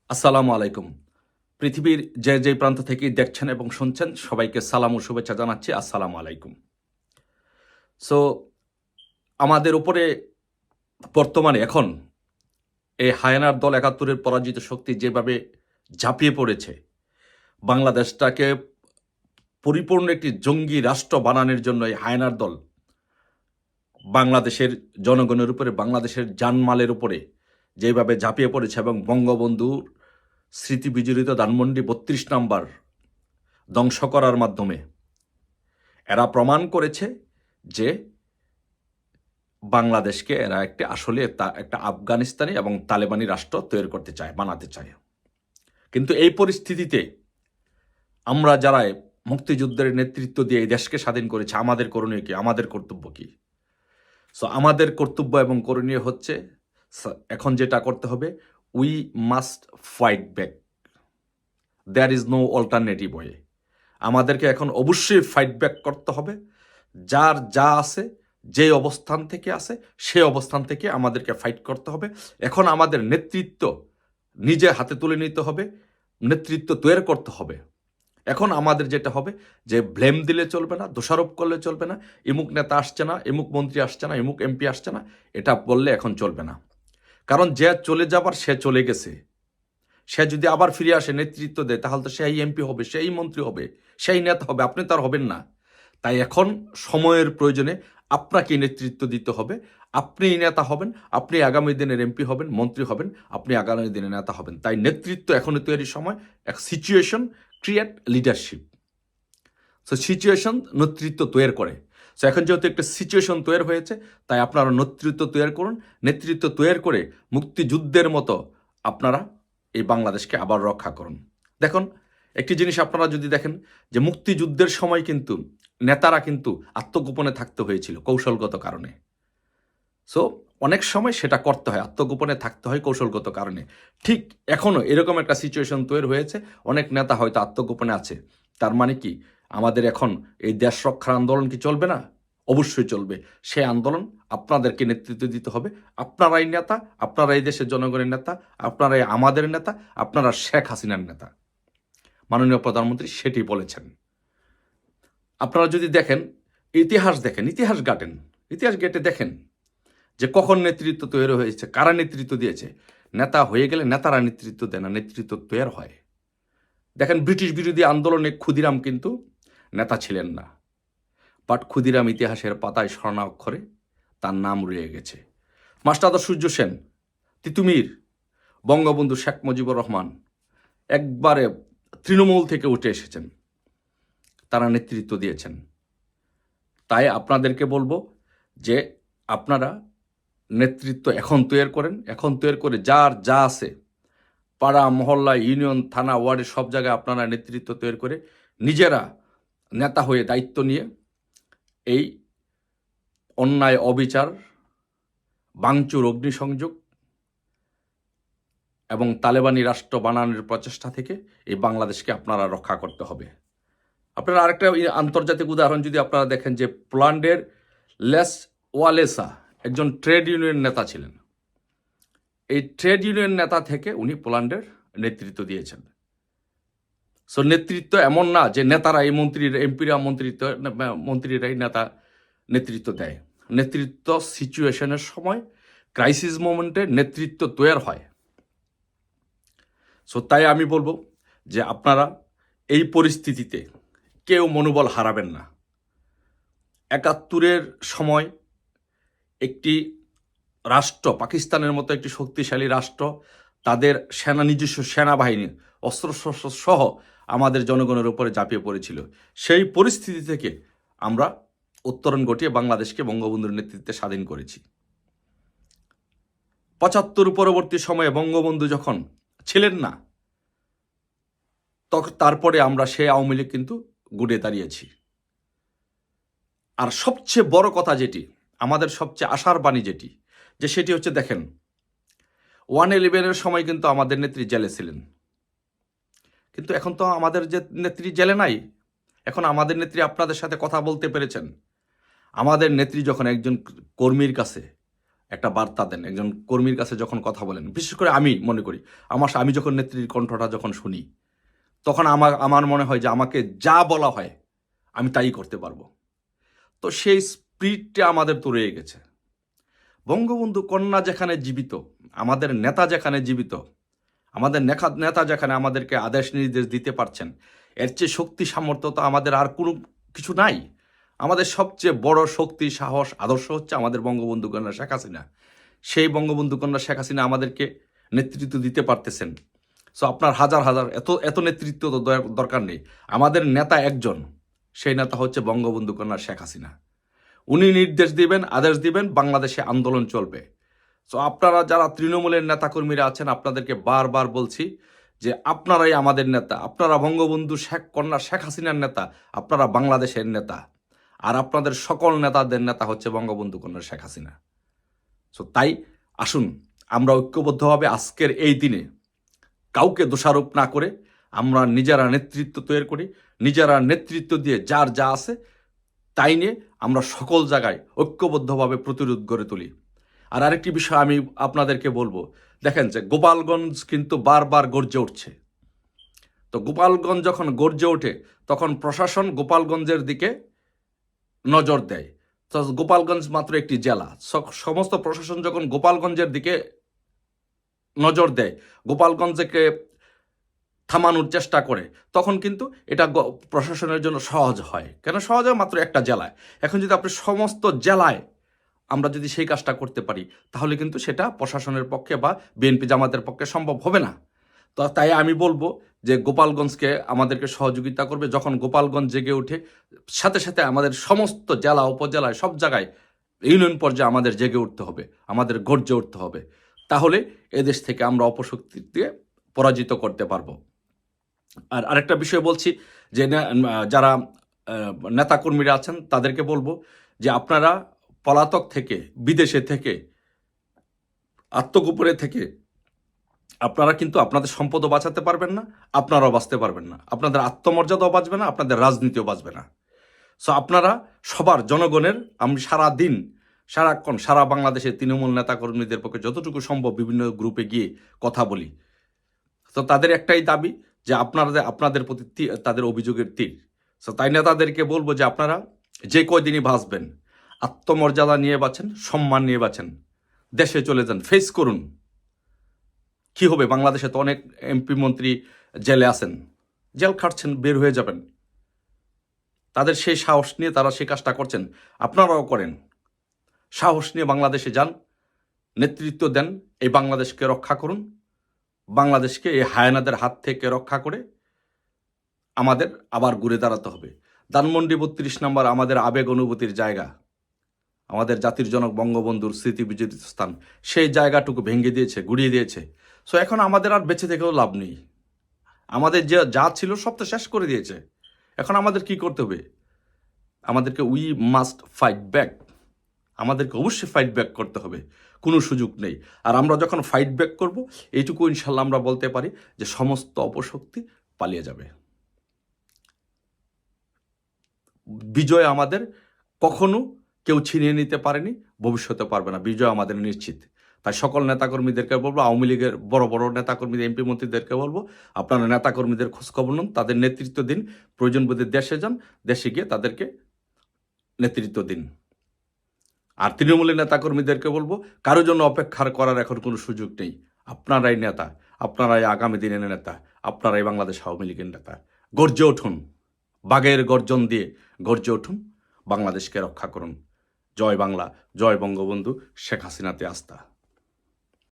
আসসালামু আলাইকুম। পৃথিবীর যে প্রান্ত থেকেই দেখছেন এবং শুনছেন সবাইকে সালাম ও শুভেচ্ছা জানাচ্ছি। আসসালামু আলাইকুম। সো আমাদের উপরে বর্তমানে এখন এই হায়ানার দল ৭১ এর পরাজিত শক্তি যেভাবে ঝাঁপিয়ে পড়েছে, বাংলাদেশটাকে পরিপূর্ণ একটি জঙ্গি রাষ্ট্র বানানোর জন্য এই হায়নার দল বাংলাদেশের জনগণের উপরে, বাংলাদেশের জানমালের উপরে যেভাবে ঝাঁপিয়ে পড়েছে এবং বঙ্গবন্ধুর স্মৃতি বিজড়িত ধানমন্ডি ৩২ নাম্বার ধ্বংস করার মাধ্যমে এরা প্রমাণ করেছে যে বাংলাদেশকে এরা আসলে একটা আফগানিস্তানি এবং তালেবানি রাষ্ট্র তৈরি করতে চায়, বানাতে চায়। কিন্তু এই পরিস্থিতিতে আমরা যারা মুক্তিযুদ্ধের নেতৃত্ব দিয়ে এই দেশকে স্বাধীন করেছি, আমাদের করণীয় কি, আমাদের কর্তব্য কি? সো আমাদের কর্তব্য এবং করণীয় হচ্ছে এখন যেটা করতে হবে, we must fight back. There is no alternative way. আমাদেরকে এখন অবশ্যই ফাইট ব্যাক করতে হবে। যার যা আছে, যে অবস্থান থেকে আছে, সেই অবস্থান থেকে আমাদেরকে ফাইট করতে হবে। এখন আমাদের নেতৃত্ব নিজে হাতে তুলে নিতে হবে, নেতৃত্ব তৈরি করতে হবে। এখন আমাদের যেটা হবে যে ব্লেম দিলে চলবে না, দোষারোপ করলে চলবে না, এমুক নেতা আসছে না, এমুক মন্ত্রী আসছে না, এমুক এমপি আসছে না, এটা বললে এখন চলবে না। কারণ যে চলে যাবার সে চলে গেছে। সে যদি আবার ফিরে আসে, নেতৃত্ব দেয়, তাহলে তো সেই এমপি হবে, সেই মন্ত্রী হবে, সেই নেতা হবে, আপনি তার হবেন না। তাই এখন সময়ের প্রয়োজনে আপনাকে নেতৃত্ব দিতে হবে। আপনিই নেতা হবেন, আপনি আগামী দিনের এমপি হবেন, মন্ত্রী হবেন, আপনি আগামী দিনের নেতা হবেন। তাই নেতৃত্ব এখনই তৈরির সময়। এক situation create leadership. So situation নেতৃত্ব তৈরি করে। সো এখন যেহেতু একটা সিচুয়েশন তৈরি হয়েছে, তাই আপনারা নেতৃত্ব তৈরি করুন। নেতৃত্ব তৈরি করে মুক্তিযুদ্ধের মতো আপনারা এই বাংলাদেশকে আবার রক্ষা করুন। দেখুন, একটি জিনিস আপনারা যদি দেখেন যে মুক্তিযুদ্ধের সময় কিন্তু নেতারা কিন্তু আত্মগোপনে থাকতে হয়েছিল কৌশলগত কারণে। সো অনেক সময় সেটা করতে হয়, আত্মগোপনে থাকতে হয় কৌশলগত কারণে। ঠিক এখনও এরকম একটা সিচুয়েশন তৈরি হয়েছে, অনেক নেতা হয়তো আত্মগোপনে আছে। তার মানে কি আমাদের এখন এই দেশ রক্ষার আন্দোলন কি চলবে না? অবশ্যই চলবে। সেই আন্দোলন আপনাদেরকে নেতৃত্ব দিতে হবে। আপনারাই নেতা, আপনারাই দেশের জনগণের নেতা, আপনারাই আমাদের নেতা, আপনারা শেখ হাসিনার নেতা। মাননীয় প্রধানমন্ত্রী সেটি বলেছেন। আপনারা যদি দেখেন, ইতিহাস দেখেন, ইতিহাস ঘাটেন, ইতিহাস ঘেটে দেখেন যে কখন নেতৃত্ব তৈরি হয়েছে, কারা নেতৃত্ব দিয়েছে। নেতা হয়ে গেলে নেতারা নেতৃত্ব দেয় না, নেতৃত্ব তৈরি হয়। দেখেন, ব্রিটিশ বিরোধী আন্দোলনে ক্ষুদিরাম কিন্তু নেতা ছিলেন না, বাট ক্ষুদিরাম ইতিহাসের পাতায় স্বর্ণাক্ষরে তার নাম রয়ে গেছে। মাস্টারদা সূর্য সেন, তিতুমির, বঙ্গবন্ধু শেখ মুজিবুর রহমান একবারে তৃণমূল থেকে উঠে এসেছেন, তারা নেতৃত্ব দিয়েছেন। তাই আপনাদেরকে বলবো যে আপনারা নেতৃত্ব এখন তৈরি করেন, এখন তৈরি করে যার যা আছে পাড়া, মহল্লা, ইউনিয়ন, থানা, ওয়ার্ডে সব জায়গায় আপনারা নেতৃত্ব তৈরি করে নিজেরা নেতা হয়ে দায়িত্ব নিয়ে এই অন্যায়, অবিচার, ভাঙচুর, অগ্নিসংযোগ এবং তালেবানি রাষ্ট্র বানানোর প্রচেষ্টা থেকে এই বাংলাদেশকে আপনারা রক্ষা করতে হবে। আপনারা আরেকটা আন্তর্জাতিক উদাহরণ যদি আপনারা দেখেন যে পোল্যান্ডের লেস ওয়ালেসা একজন ট্রেড ইউনিয়ন নেতা ছিলেন। এই ট্রেড ইউনিয়ন নেতা থেকে উনি পোল্যান্ডের নেতৃত্ব দিয়েছেন। সো নেতৃত্ব এমন না যে নেতারা এই এমপিরা মন্ত্রীরাই নেতৃত্ব দেয়। নেতৃত্ব সিচুয়েশনের সময়, ক্রাইসিস মোমেন্টে নেতৃত্ব তৈরি হয়। সো তাই আমি বলবো যে আপনারা এই পরিস্থিতিতে কেউ মনোবল হারাবেন না। ৭১-এর সময় একটি রাষ্ট্র, পাকিস্তানের মতো একটি শক্তিশালী রাষ্ট্র, তাদের নিজস্ব সেনাবাহিনী অস্ত্রশস্ত্র সহ আমাদের জনগণের উপরে ঝাঁপিয়ে পড়েছিল। সেই পরিস্থিতি থেকে আমরা উত্তরণ ঘটিয়ে বাংলাদেশকে বঙ্গবন্ধুর নেতৃত্বে স্বাধীন করেছি। ৭৫ পরবর্তী সময়ে বঙ্গবন্ধু যখন ছিলেন না, তখন তারপরে আমরা সেই আওয়ামী লীগ কিন্তু গুড়ে দাঁড়িয়েছি। আর সবচেয়ে বড় কথা যেটি, আমাদের সবচেয়ে আশার বাণী যেটি, যে সেটি হচ্ছে দেখেন, 1/11-এর সময় কিন্তু আমাদের নেত্রী জেলে ছিলেন। কিন্তু এখন তো আমাদের যে নেত্রী জেলে নাই, এখন আমাদের নেত্রী আপনাদের সাথে কথা বলতে পেরেছেন। আমাদের নেত্রী যখন একজন কর্মীর কাছে, একটা বার্তা দেন, একজন কর্মীর কাছে যখন কথা বলেন, বিশেষ করে আমি মনে করি আমি যখন নেত্রীর কণ্ঠটা যখন শুনি, তখন আমার মনে হয় যে আমাকে যা বলা হয় আমি তাই করতে পারবো। তো সেই স্পিরিটটা আমাদের তো রয়ে গেছে। বঙ্গবন্ধু কন্যা যেখানে জীবিত, আমাদের নেতা যেখানে জীবিত, আমাদের নেতা যেখানে আমাদেরকে আদেশ নির্দেশ দিতে পারছেন, এর চেয়ে শক্তি সামর্থ্য তো আমাদের আর কোনো কিছু নাই। আমাদের সবচেয়ে বড় শক্তি, সাহস, আদর্শ হচ্ছে আমাদের বঙ্গবন্ধু কন্যা শেখ হাসিনা। সেই বঙ্গবন্ধু কন্যা শেখ হাসিনা আমাদেরকে নেতৃত্ব দিতে পারতেছেন। সো আপনার হাজার হাজার এত নেতৃত্ব তো দরকার নেই। আমাদের নেতা একজন, সেই নেতা হচ্ছে বঙ্গবন্ধু কন্যা শেখ হাসিনা। উনি নির্দেশ দিবেন, আদেশ দিবেন, বাংলাদেশে আন্দোলন চলবে। সো আপনারা যারা তৃণমূলের নেতাকর্মীরা আছেন, আপনাদেরকে বারবার বলছি যে আপনারাই আমাদের নেতা, আপনারা বঙ্গবন্ধু কন্যা শেখ হাসিনার নেতা, আপনারা বাংলাদেশের নেতা, আর আপনাদের সকল নেতাদের নেতা হচ্ছে বঙ্গবন্ধু কন্যা শেখ হাসিনা। সো তাই আসুন আমরা ঐক্যবদ্ধভাবে আজকের এই দিনে কাউকে দোষারোপ না করে আমরা নিজেরা নেতৃত্ব তৈরি করি, নিজেরা নেতৃত্ব দিয়ে যার যা আছে তাই নিয়ে আমরা সকল জায়গায় ঐক্যবদ্ধভাবে প্রতিরোধ গড়ে তুলি। আর আরেকটি বিষয় আমি আপনাদেরকে বলবো, দেখেন যে গোপালগঞ্জ কিন্তু বারবার গর্জে উঠছে। তো গোপালগঞ্জ যখন গর্জে ওঠে তখন প্রশাসন গোপালগঞ্জের দিকে নজর দেয়। তো গোপালগঞ্জ মাত্র একটি জেলা, সমস্ত প্রশাসন যখন গোপালগঞ্জের দিকে নজর দেয়, গোপালগঞ্জকে থামানোর চেষ্টা করে, তখন কিন্তু এটা প্রশাসনের জন্য সহজ হয়। কেন সহজ হয়? মাত্র একটা জেলায়। এখন যদি আপনি সমস্ত জেলায় আমরা যদি সেই কাজটা করতে পারি, তাহলে কিন্তু সেটা প্রশাসনের পক্ষে বা বিএনপি জামাতের পক্ষে সম্ভব হবে না। তো তাই আমি বলবো যে গোপালগঞ্জকে আমাদেরকে সহযোগিতা করবে। যখন গোপালগঞ্জ জেগে ওঠে, সাথে সাথে আমাদের সমস্ত জেলা উপজেলায় সব জায়গায় ইউনিয়ন পর্যায়ে আমাদের জেগে উঠতে হবে, আমাদের গর্জে উঠতে হবে। তাহলে এদেশ থেকে আমরা অপশক্তিকে পরাজিত করতে পারবো। আর আরেকটা বিষয় বলছি যে যারা নেতাকর্মীরা আছেন তাদেরকে বলবো যে আপনারা পলাতক থেকে, বিদেশে থেকে, আত্মগোপনে থেকে আপনারা কিন্তু আপনাদের সম্পদও বাঁচাতে পারবেন না, আপনারাও বাঁচতে পারবেন না, আপনাদের আত্মমর্যাদাও বাঁচবে না, আপনাদের রাজনীতিও বাঁচবে না। সো আপনারা সবার জনগণের, আমি সারাদিন সারাক্ষণ সারা বাংলাদেশের তৃণমূল নেতাকর্মীদের পক্ষে যতটুকু সম্ভব বিভিন্ন গ্রুপে গিয়ে কথা বলি। তো তাদের একটাই দাবি যে আপনাদের প্রতি তাদের অভিযোগের তীর। সো তাই নেতাদেরকে বলবো যে আপনারা যে কয়দিনই বাঁচবেন আত্মমর্যাদা নিয়ে বাঁচেন, সম্মান নিয়ে বাঁচেন, দেশে চলে যান, ফেস করুন। কি হবে? বাংলাদেশে তো অনেক এমপি মন্ত্রী জেলে আছেন, জেল খাটছেন, বের হয়ে যাবেন। তাদের সেই সাহস নিয়ে তারা সেই কাজটা করছেন, আপনারাও করেন। সাহস নিয়ে বাংলাদেশে যান, নেতৃত্ব দেন, এই বাংলাদেশকে রক্ষা করুন। বাংলাদেশকে এই হায়ানাদের হাত থেকে রক্ষা করে আমাদের আবার ঘুরে দাঁড়াতে হবে। ধানমন্ডি 32 নম্বর আমাদের আবেগ অনুভূতির জায়গা, আমাদের জাতির জনক বঙ্গবন্ধুর স্মৃতি বিজড়িত স্থান, সেই জায়গাটুকু ভেঙে দিয়েছে, গুড়িয়ে দিয়েছে। সো এখন আমাদের আর বেঁচে থেকেও লাভ নেই। আমাদের যা ছিল সব তো শেষ করে দিয়েছে। এখন আমাদের কি করতে হবে? আমাদেরকে উই মাস্ট ফাইট ব্যাক। আমাদেরকে অবশ্যই ফাইট ব্যাক করতে হবে, কোনো সুযোগ নেই। আর আমরা যখন ফাইট ব্যাক করব, এইটুকু ইনশাল্লাহ আমরা বলতে পারি যে সমস্ত অপশক্তি পালিয়ে যাবে। বিজয় আমাদের কখনো কেউ ছিনিয়ে নিতে পারেনি, ভবিষ্যতে পারবে না। বিজয় আমাদের নিশ্চিত। তাই সকল নেতাকর্মীদেরকে বলবো, আওয়ামী লীগের বড় বড় নেতাকর্মীদের, এমপি মন্ত্রীদেরকে বলবো, আপনারা নেতাকর্মীদের খোঁজখবর নিন, তাদের নেতৃত্ব দিন, প্রয়োজন বোধে দেশে যান, দেশে গিয়ে তাদেরকে নেতৃত্ব দিন। আর তৃণমূলের নেতাকর্মীদেরকে বলবো, কারোর জন্য অপেক্ষা করার এখন কোনো সুযোগ নেই। আপনারাই নেতা, আপনারাই আগামী দিনের নেতা, আপনারাই বাংলাদেশ আওয়ামী লীগের নেতা। গর্জে উঠুন, বাঘের গর্জন দিয়ে গর্জে উঠুন, বাংলাদেশকে রক্ষা করুন। জয় বাংলা, জয় বঙ্গবন্ধু শেখ হাসিনাতে আস্থা।